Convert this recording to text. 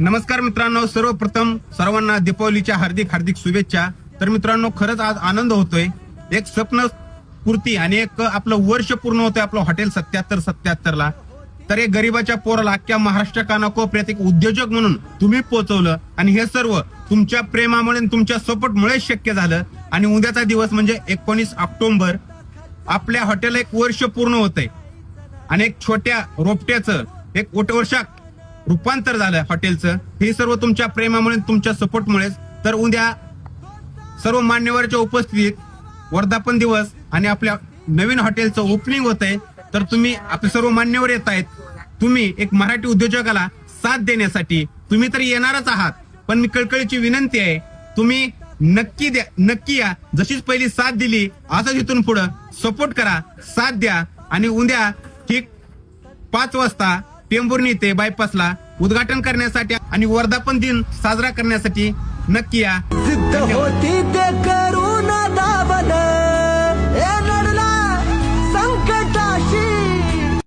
नमस्कार मित्रांनो, सर्वप्रथम सर्वांना दीपावलीच्या हार्दिक हार्दिक शुभेच्छा। तर मित्रांनो, खरंच आज आनंद होतोय। एक स्वप्न पूर्ती आणि एक आपलं वर्ष पूर्ण होतंय आपलं हॉटेल 77 ला। तर एक गरीबाच्या पोराला अख्ख्या महाराष्ट्र कानाकोपऱ्यात एक उद्योजक म्हणून तुम्ही पोहोचवलं आणि हे सर्व तुमच्या प्रेमामुळे तुमच्या सपोर्टमुळे शक्य झालं। आणि उद्याचा दिवस म्हणजे 19 ऑक्टोबर आपल्या हॉटेल एक वर्ष पूर्ण होतंय आणि एक छोट्या रोपट्याचं एक वर्षात रूपांतर झालं हॉटेलचं। हे सर्व तुमच्या प्रेमामुळे तुमच्या सपोर्टमुळेच। तर उद्या सर्व मान्यवरांच्या उपस्थितीत वर्धापन दिवस आणि आपल्या नवीन हॉटेलचं ओपनिंग होतंय। तर तुम्ही आपले सर्व मान्यवर येत आहेत। तुम्ही एक मराठी उद्योजकाला साथ देण्यासाठी तुम्ही तर येणारच आहात, पण मी कळकळीची विनंती आहे, तुम्ही नक्की या। जशीच पहिली साथ दिली असं इथून पुढे सपोर्ट करा, साथ द्या। आणि उद्या ठीक 5 वाजता टेंभुर्णी ते बायपासला उद्घाटन करण्यासाठी आणि वर्धापन दिन साजरा करण्यासाठी नक्की या। जिद्द होती ते